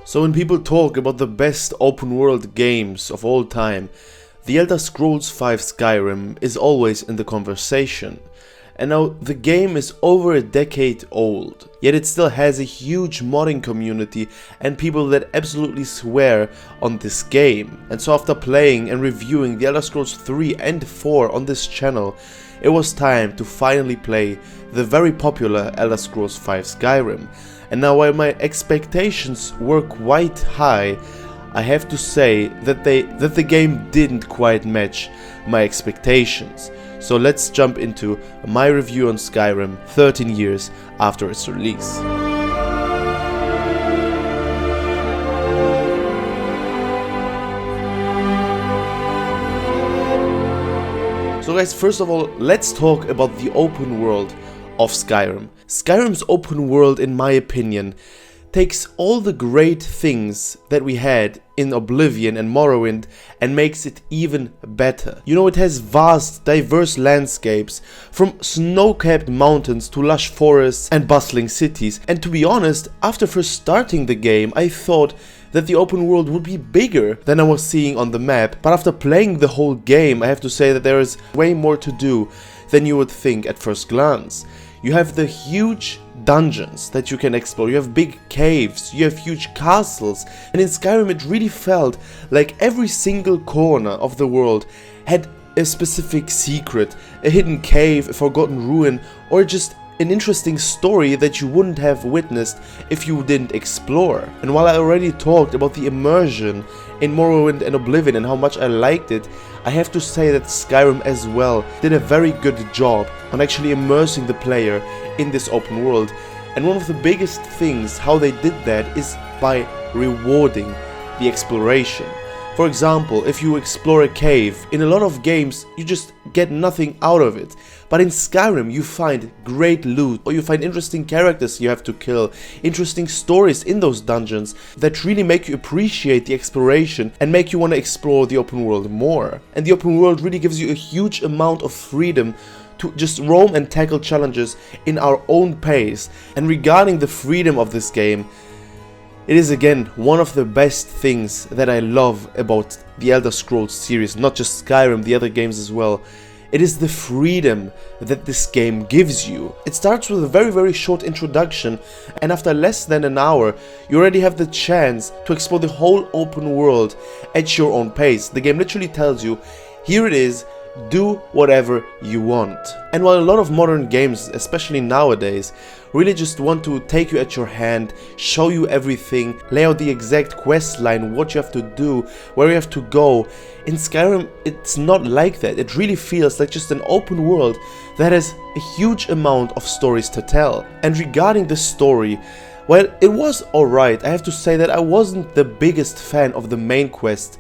So when people talk about the best open world games of all time, The Elder Scrolls V Skyrim is always in the conversation. And now the game is over a decade old, yet it still has a huge modding community and people that absolutely swear on this game. And so after playing and reviewing The Elder Scrolls 3 and 4 on this channel, it was time to finally play the very popular Elder Scrolls V Skyrim. And now while my expectations were quite high, I have to say that the game didn't quite match my expectations. So let's jump into my review on Skyrim 13 years after its release. So guys, first of all, let's talk about the open world of Skyrim. Skyrim's open world, in my opinion, takes all the great things that we had in Oblivion and Morrowind and makes it even better. You know, it has vast, diverse landscapes, from snow-capped mountains to lush forests and bustling cities. And to be honest, after first starting the game, I thought that the open world would be bigger than I was seeing on the map. But after playing the whole game, I have to say that there is way more to do than you would think at first glance. You have the huge dungeons that you can explore, you have big caves, you have huge castles, and in Skyrim it really felt like every single corner of the world had a specific secret, a hidden cave, a forgotten ruin, or just an interesting story that you wouldn't have witnessed if you didn't explore. And while I already talked about the immersion in Morrowind and Oblivion and how much I liked it, I have to say that Skyrim as well did a very good job on actually immersing the player in this open world. And one of the biggest things how they did that is by rewarding the exploration. For example, if you explore a cave, in a lot of games you just get nothing out of it. But in Skyrim you find great loot, or you find interesting characters you have to kill, interesting stories in those dungeons that really make you appreciate the exploration and make you want to explore the open world more. And the open world really gives you a huge amount of freedom to just roam and tackle challenges in our own pace. And regarding the freedom of this game, it is again one of the best things that I love about the Elder Scrolls series, not just Skyrim, the other games as well. It is the freedom that this game gives you. It starts with a very short introduction, and after less than an hour you already have the chance to explore the whole open world at your own pace. The game literally tells you, here it is, do whatever you want. And while a lot of modern games, especially nowadays, really just want to take you at your hand, show you everything, lay out the exact quest line, what you have to do, where you have to go, in Skyrim it's not like that. It really feels like just an open world that has a huge amount of stories to tell. And regarding the story, well, it was alright. I have to say that I wasn't the biggest fan of the main quest,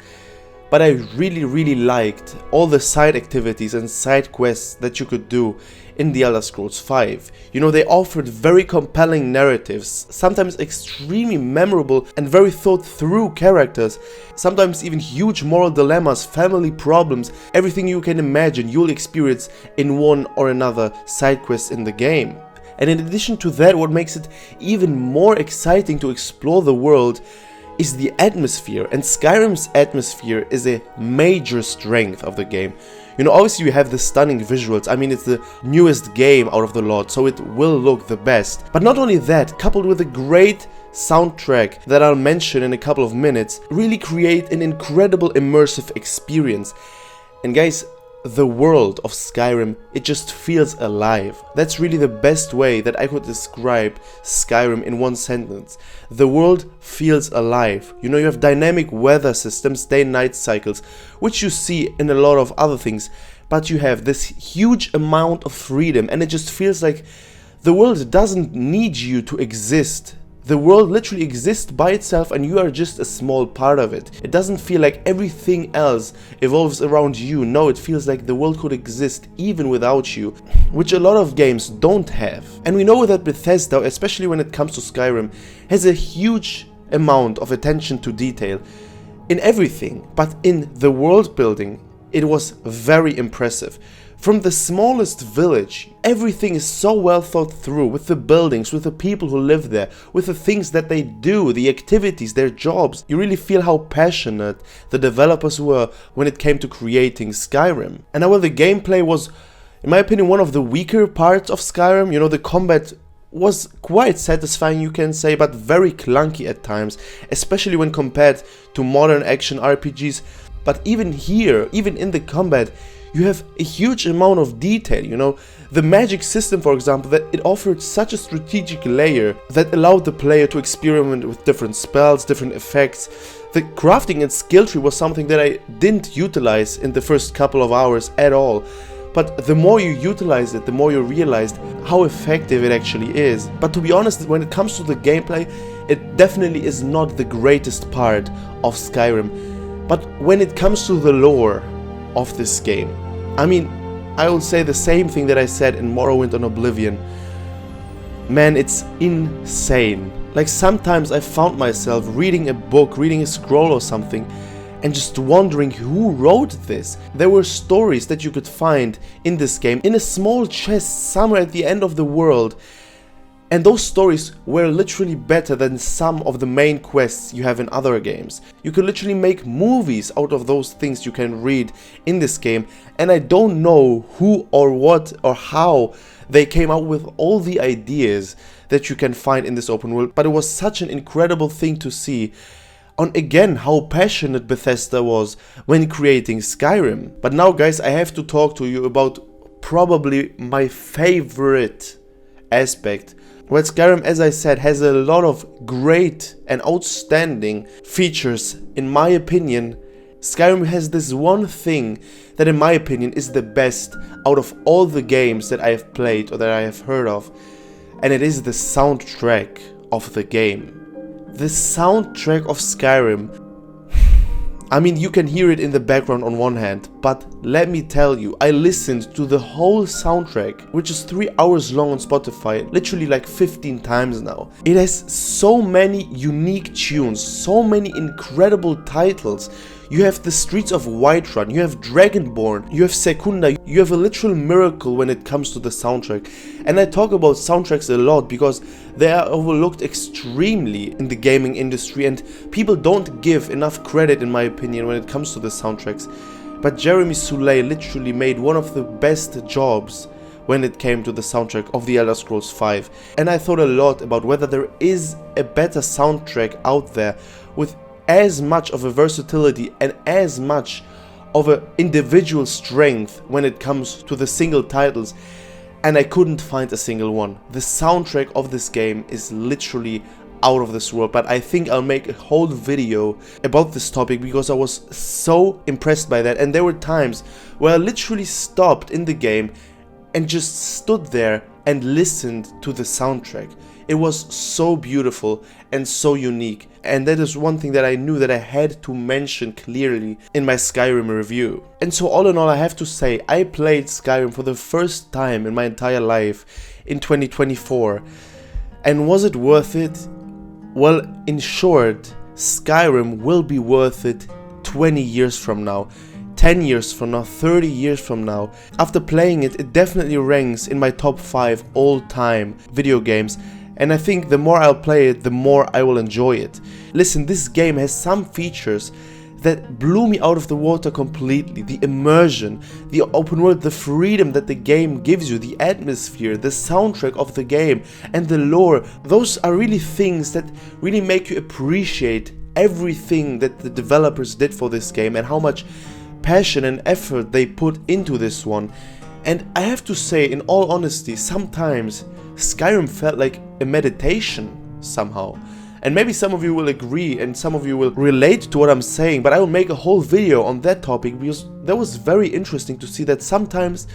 but I really liked all the side activities and side quests that you could do in The Elder Scrolls V. You know, they offered very compelling narratives, sometimes extremely memorable and very thought through characters, sometimes even huge moral dilemmas, family problems, everything you can imagine you'll experience in one or another side quest in the game. And in addition to that, what makes it even more exciting to explore the world is the atmosphere, and Skyrim's atmosphere is a major strength of the game. You know, obviously you have the stunning visuals. I mean, it's the newest game out of the lot, so it will look the best. But not only that, coupled with a great soundtrack that I'll mention in a couple of minutes, really create an incredible immersive experience. And guys, the world of Skyrim, it just feels alive. That's really the best way that I could describe Skyrim in one sentence. The world feels alive. You know, you have dynamic weather systems, day and night cycles, which you see in a lot of other things, but you have this huge amount of freedom, and it just feels like the world doesn't need you to exist. The world literally exists by itself and you are just a small part of it. It doesn't feel like everything else evolves around you. No, it feels like the world could exist even without you, which a lot of games don't have. And we know that Bethesda, especially when it comes to Skyrim, has a huge amount of attention to detail in everything, but in the world building, it was very impressive. From the smallest village, everything is so well thought through, with the buildings, with the people who live there, with the things that they do, the activities, their jobs. You really feel how passionate the developers were when it came to creating Skyrim. And while the gameplay was, in my opinion, one of the weaker parts of Skyrim, you know, the combat was quite satisfying, you can say, but very clunky at times, especially when compared to modern action RPGs. But even here, even in the combat, you have a huge amount of detail, you know. The magic system, for example, that it offered such a strategic layer that allowed the player to experiment with different spells, different effects. The crafting and skill tree was something that I didn't utilize in the first couple of hours at all. But the more you utilize it, the more you realized how effective it actually is. But to be honest, when it comes to the gameplay, it definitely is not the greatest part of Skyrim. But when it comes to the lore of this game, I mean, I will say the same thing that I said in Morrowind and Oblivion. Man, it's insane. Like, sometimes I found myself reading a book, reading a scroll or something, and just wondering who wrote this. There were stories that you could find in this game in a small chest somewhere at the end of the world. And those stories were literally better than some of the main quests you have in other games. You could literally make movies out of those things you can read in this game. And I don't know who or what or how they came out with all the ideas that you can find in this open world. But it was such an incredible thing to see on, again, how passionate Bethesda was when creating Skyrim. But now, guys, I have to talk to you about probably my favorite aspect. Well, Skyrim, as I said, has a lot of great and outstanding features. In my opinion, Skyrim has this one thing that, in my opinion, is the best out of all the games that I have played or that I have heard of. And it is the soundtrack of the game. The soundtrack of Skyrim, I mean, you can hear it in the background on one hand, but let me tell you, I listened to the whole soundtrack, which is 3 hours long on Spotify, literally like 15 times now. It has so many unique tunes, so many incredible titles. You have the Streets of Whiterun, you have Dragonborn, you have Secunda, you have a literal miracle when it comes to the soundtrack. And I talk about soundtracks a lot because they are overlooked extremely in the gaming industry and people don't give enough credit, in my opinion, when it comes to the soundtracks. But Jeremy Soule literally made one of the best jobs when it came to the soundtrack of The Elder Scrolls V. And I thought a lot about whether there is a better soundtrack out there with as much of a versatility and as much of an individual strength when it comes to the single titles, and I couldn't find a single one. The soundtrack of this game is literally out of this world, but I think I'll make a whole video about this topic because I was so impressed by that. And there were times where I literally stopped in the game and just stood there and listened to the soundtrack. It was so beautiful and so unique, and that is one thing that I knew that I had to mention clearly in my Skyrim review. And so all in all, I have to say, I played Skyrim for the first time in my entire life in 2024. And was it worth it? Well, in short, Skyrim will be worth it 20 years from now. 10 years from now, 30 years from now. After playing it, it definitely ranks in my top 5 all-time video games. And I think the more I'll play it, the more I will enjoy it. Listen, this game has some features that blew me out of the water completely. The immersion, the open world, the freedom that the game gives you, the atmosphere, the soundtrack of the game, and the lore. Those are really things that really make you appreciate everything that the developers did for this game and how much passion and effort they put into this one. And I have to say, in all honesty, sometimes Skyrim felt like a meditation somehow. And maybe some of you will agree and some of you will relate to what I'm saying, but I will make a whole video on that topic because that was very interesting to see that sometimes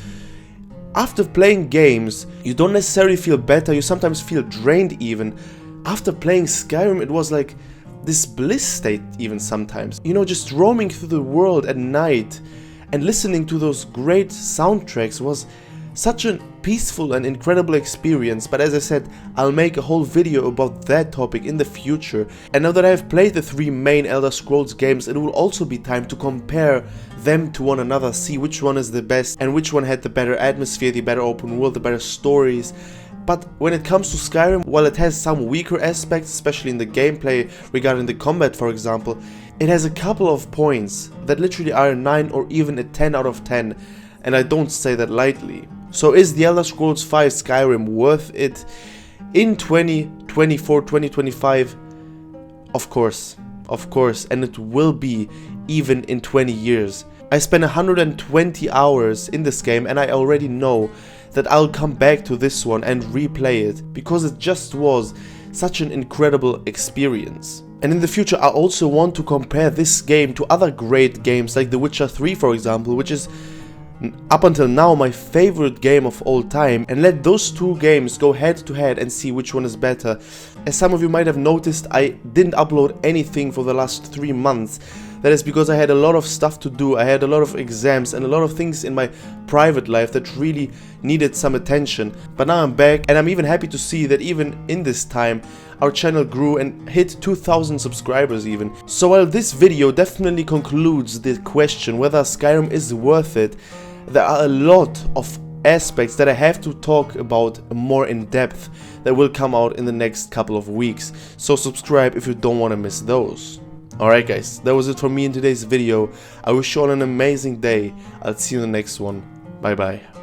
after playing games, you don't necessarily feel better, you sometimes feel drained even. After playing Skyrim, it was like this bliss state even sometimes. You know, just roaming through the world at night and listening to those great soundtracks was such a peaceful and incredible experience, but as I said, I'll make a whole video about that topic in the future. And now that I have played the 3 main Elder Scrolls games, it will also be time to compare them to one another, see which one is the best and which one had the better atmosphere, the better open world, the better stories. But when it comes to Skyrim, while it has some weaker aspects, especially in the gameplay regarding the combat for example, it has a couple of points that literally are a 9 or even a 10 out of 10, and I don't say that lightly. So is the Elder Scrolls V Skyrim worth it in 2024, 2025? Of course, and it will be even in 20 years. I spent 120 hours in this game and I already know that I'll come back to this one and replay it, because it just was such an incredible experience. And in the future I also want to compare this game to other great games like The Witcher 3 for example, which is up until now my favorite game of all time, and let those 2 games go head to head and see which one is better. As some of you might have noticed, I didn't upload anything for the last 3 months. That is because I had a lot of stuff to do, I had a lot of exams and a lot of things in my private life that really needed some attention. But now I'm back, and I'm even happy to see that even in this time our channel grew and hit 2,000 subscribers even. So while this video definitely concludes the question whether Skyrim is worth it, there are a lot of aspects that I have to talk about more in depth that will come out in the next couple of weeks. So subscribe if you don't want to miss those. Alright guys, that was it for me in today's video. I wish you all an amazing day. I'll see you in the next one. Bye bye.